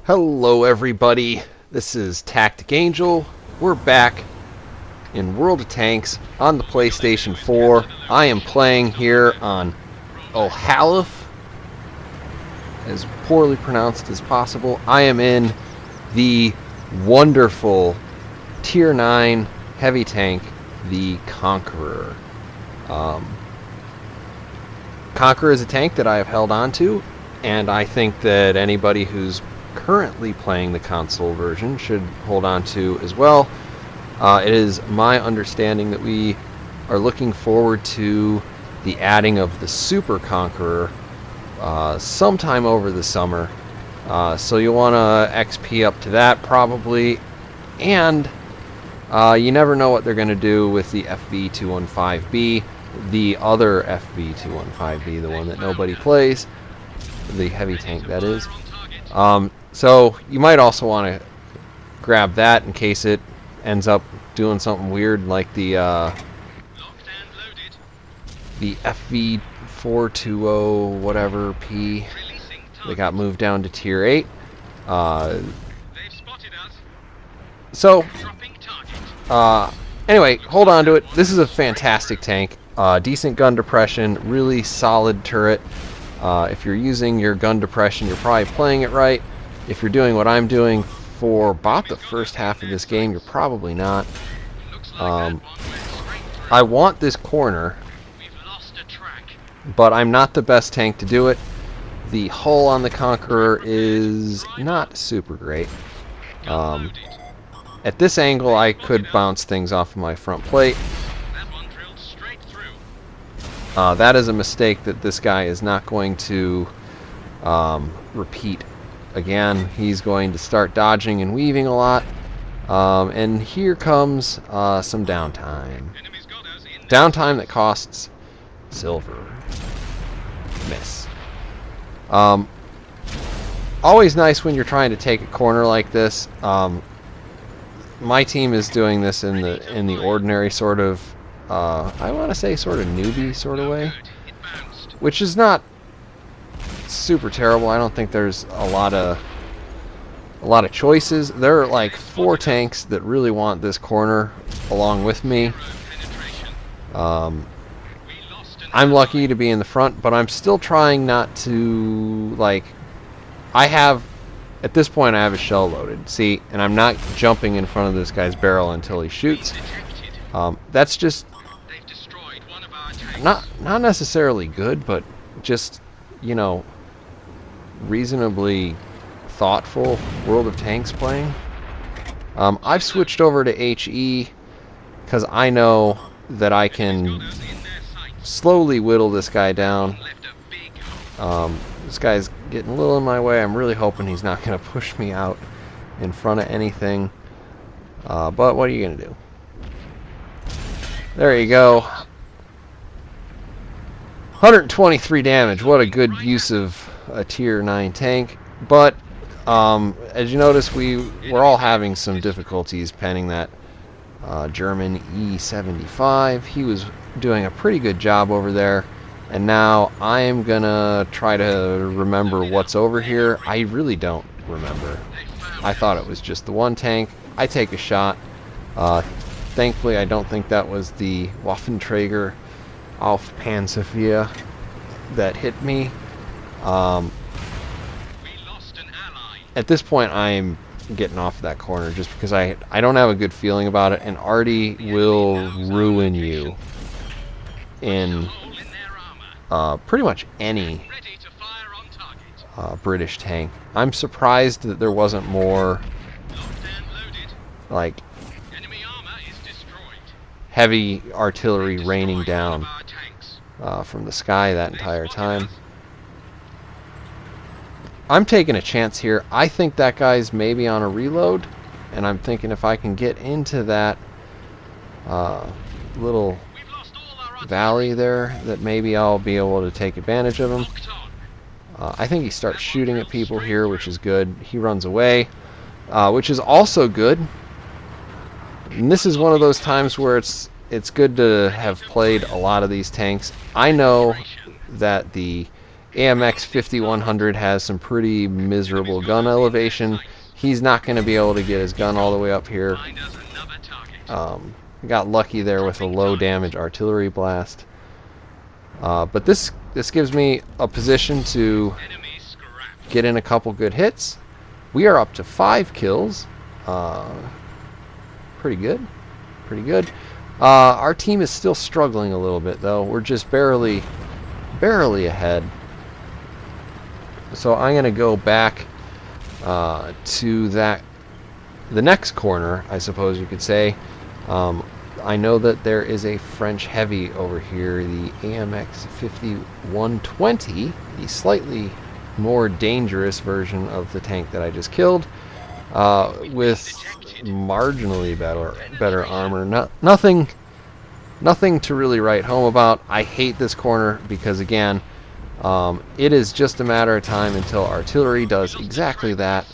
Hello everybody, this is Tactic Angel. We're back in World of Tanks on the PlayStation 4. I am playing here on Ohalif, as poorly pronounced as possible. I am in the wonderful Tier 9 heavy tank, the Conqueror. Conqueror is a tank that I have held on to, and I think that anybody who's currently playing the console version should hold on to as well. It is my understanding that we are looking forward to the adding of the Super Conqueror sometime over the summer. So you'll want to XP up to that probably, and you never know what they're going to do with the FV215B, the other FV215B, the one that nobody plays, the heavy tank that is. So you might also want to grab that in case it ends up doing something weird like the FV420 whatever P that got moved down to Tier 8. Anyway, hold on to it. This is a fantastic tank. Decent gun depression, really solid turret. If you're using your gun depression, you're probably playing it right. If you're doing what I'm doing for about the first half of this game, you're probably not. I want this corner, but I'm not the best tank to do it. The hull on the Conqueror is not super great. At this angle, I could bounce things off of my front plate. That is a mistake that this guy is not going to repeat again. He's going to start dodging and weaving a lot. And here comes some downtime. Downtime that costs silver. Miss. Always nice when you're trying to take a corner like this. My team is doing this in the ordinary sort of, I want to say sort of newbie sort of way, which is not super terrible. I don't think there's a lot of choices. There are like 4 tanks that really want this corner along with me. I'm lucky to be in the front, but I'm still trying not to, like, at this point I have a shell loaded, see, and I'm not jumping in front of this guy's barrel until he shoots. That's just not necessarily good, but just, you know, reasonably thoughtful World of Tanks playing. I've switched over to HE because I know that I can slowly whittle this guy down. This guy's getting a little in my way. I'm really hoping he's not going to push me out in front of anything. But what are you going to do? There you go. 123 damage. What a good use of a Tier 9 tank. But as you notice, we're all having some difficulties penning that German E75. He was doing a pretty good job over there. And now I am gonna try to remember what's over here. I really don't remember. I thought it was just the one tank. I take a shot. Thankfully, I don't think that was the Waffenträger auf Panzerfia that hit me. At this point, I'm getting off that corner just because I don't have a good feeling about it, and Artie will ruin you in pretty much any British tank. I'm surprised that there wasn't more like heavy artillery raining down from the sky that entire time. I'm taking a chance here. I think that guy's maybe on a reload, and I'm thinking if I can get into that little valley there, that maybe I'll be able to take advantage of him. I think he starts shooting at people here, which is good. He runs away, which is also good. And this is one of those times where it's good to have played a lot of these tanks. I know that the AMX 5100 has some pretty miserable gun elevation. He's not going to be able to get his gun all the way up here. Got lucky there with a low damage artillery blast. But this gives me a position to get in a couple good hits. We are up to 5 kills. Pretty good. Pretty good. Our team is still struggling a little bit, though. We're just barely ahead. So I'm going to go back to the next corner, I suppose you could say. I know that there is a French heavy over here, the AMX 5120, the slightly more dangerous version of the tank that I just killed, with marginally better armor. Nothing to really write home about. I hate this corner because, again, it is just a matter of time until artillery does exactly that.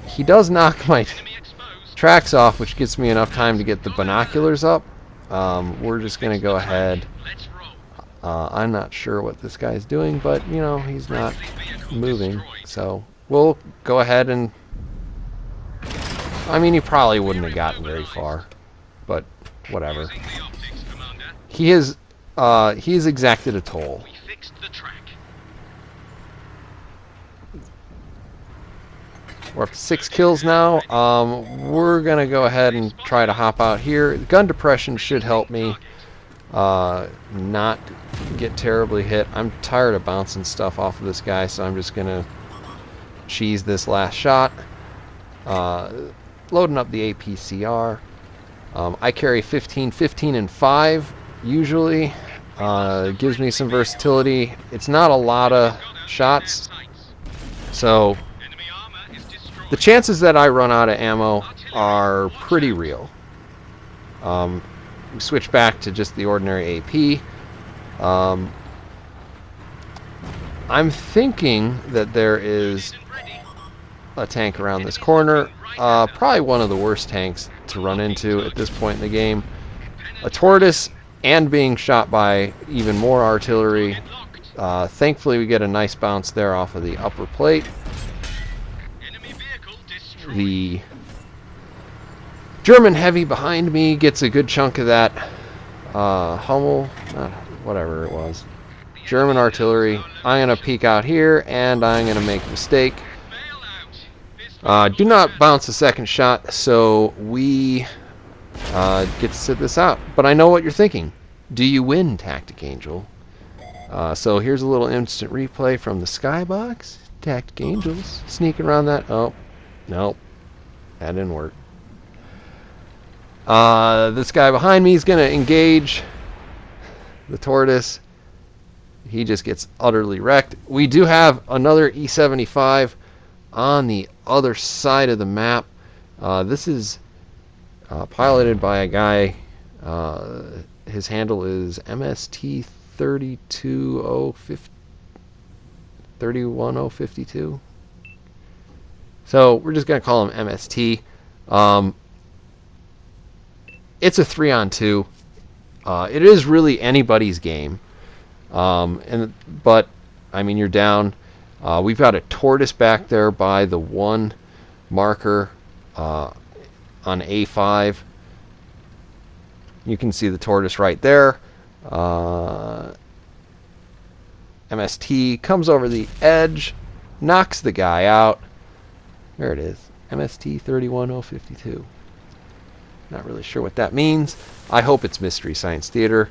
He does knock my tracks off, which gets me enough time to get the binoculars up. We're just going to go ahead. I'm not sure what this guy's doing, but, you know, he's not moving. So we'll go ahead and... I mean, he probably wouldn't have gotten very far, but whatever. He's exacted a toll. We're up to 6 kills now. We're going to go ahead and try to hop out here. Gun depression should help me not get terribly hit. I'm tired of bouncing stuff off of this guy, so I'm just going to cheese this last shot. Loading up the APCR. I carry 15, 15, and 5 usually. It gives me some versatility. It's not a lot of shots, so the chances that I run out of ammo are pretty real. We switch back to just the ordinary AP. I'm thinking that there is a tank around this corner. Probably one of the worst tanks to run into at this point in the game. A tortoise and being shot by even more artillery. Thankfully we get a nice bounce there off of the upper plate. The German heavy behind me gets a good chunk of that Hummel, whatever it was, German artillery. I'm going to peek out here, and I'm going to make a mistake. Do not bounce a second shot, so we get to sit this out. But I know what you're thinking. Do you win, Tactic Angel? So here's a little instant replay from the skybox. Tactic Angels sneaking around that. Oh, nope. That didn't work. This guy behind me is going to engage the tortoise. He just gets utterly wrecked. We do have another E75 on the other side of the map. This is piloted by a guy. His handle is MST 31052. So we're just going to call him MST. It's a 3-on-2. It is really anybody's game. But I mean, you're down. We've got a tortoise back there by the 1 marker on A5. You can see the tortoise right there. MST comes over the edge, knocks the guy out. There it is, MST 31052. Not really sure what that means. I hope it's Mystery Science Theater.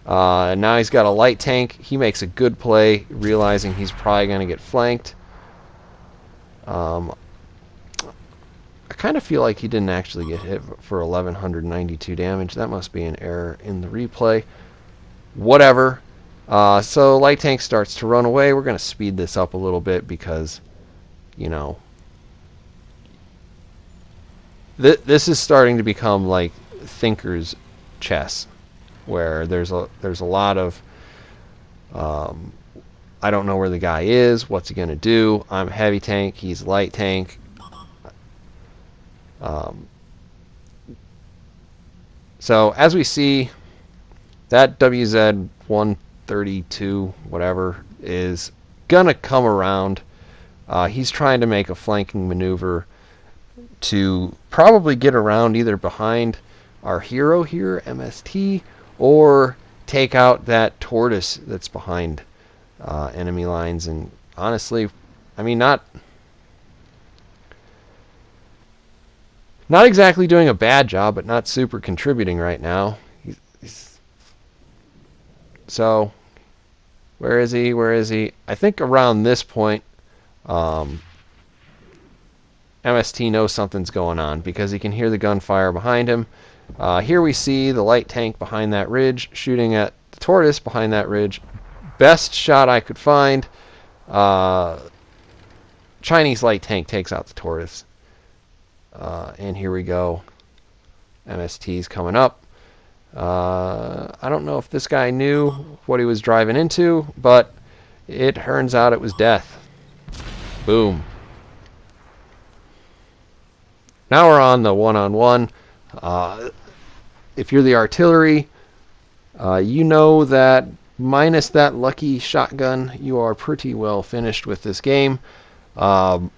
Now he's got a light tank. He makes a good play, realizing he's probably going to get flanked. I kind of feel like he didn't actually get hit for 1192 damage. That must be an error in the replay. Whatever. So light tank starts to run away. We're going to speed this up a little bit because, you know, this is starting to become like thinker's chess, where there's a lot of I don't know where the guy is. What's he gonna do? I'm heavy tank. He's light tank. So as we see, that WZ 32, whatever, is gonna come around. He's trying to make a flanking maneuver to probably get around either behind our hero here, MST, or take out that tortoise that's behind enemy lines. And honestly, I mean, not exactly doing a bad job, but not super contributing right now. So, where is he? Where is he? I think around this point, MST knows something's going on because he can hear the gunfire behind him. Here we see the light tank behind that ridge shooting at the tortoise behind that ridge. Best shot I could find. Chinese light tank takes out the tortoise. And here we go. MST's coming up. I don't know if this guy knew what he was driving into, but it turns out it was death. Boom. Now we're on the one-on-one. If you're the artillery, you know that minus that lucky shotgun, you are pretty well finished with this game. I'll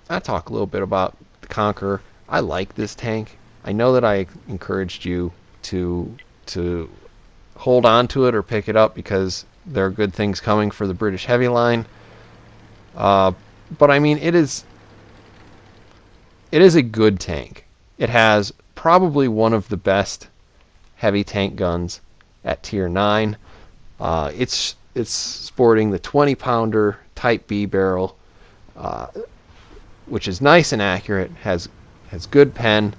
talk a little bit about the Conqueror. I like this tank. I know that I encouraged you to hold on to it or pick it up because there are good things coming for the British heavy line. But I mean, it is a good tank. It has probably one of the best heavy tank guns at tier 9. It's sporting the 20-pounder Type B barrel, which is nice and accurate. Has good pen.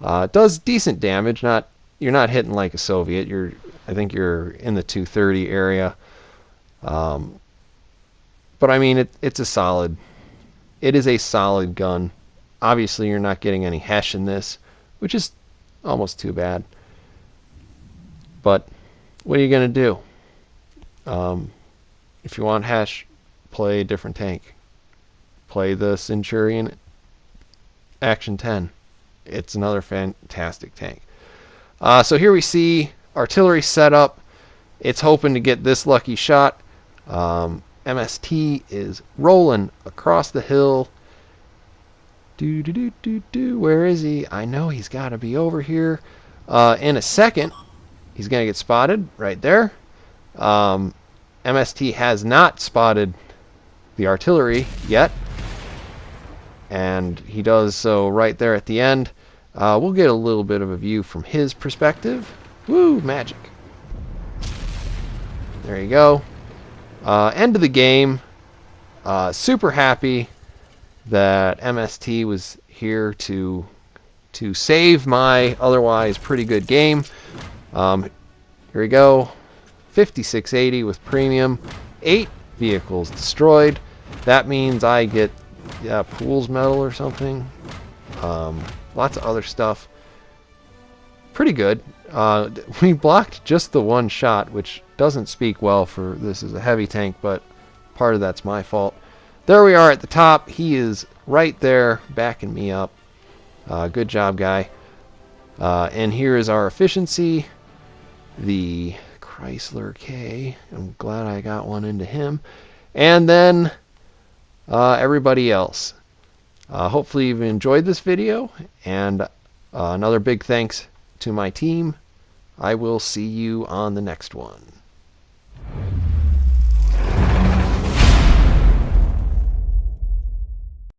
Does decent damage. You're not hitting like a Soviet. I think you're in the 230 area. But I mean, it is a solid gun. Obviously, you're not getting any Hesh in this, which is almost too bad. But what are you going to do? If you want Hesh, play a different tank. Play the Centurion Action 10. It's another fantastic tank. So here we see artillery setup. It's hoping to get this lucky shot. MST is rolling across the hill. Where is he? I know he's got to be over here. In a second, he's going to get spotted right there. MST has not spotted the artillery yet. And he does so right there at the end. We'll get a little bit of a view from his perspective. Woo, magic. There you go. End of the game. Super happy that MST was here to save my otherwise pretty good game. Here we go. 5680 with premium. 8 vehicles destroyed. That means I get Pool's medal or something. Lots of other stuff. Pretty good. We blocked just the one shot, which doesn't speak well for this as a heavy tank, but part of that's my fault. There we are at the top. He is right there backing me up. Good job, guy. And here is our efficiency. The Chrysler K. I'm glad I got one into him. And then everybody else. Hopefully you've enjoyed this video, and another big thanks to my team. I will see you on the next one.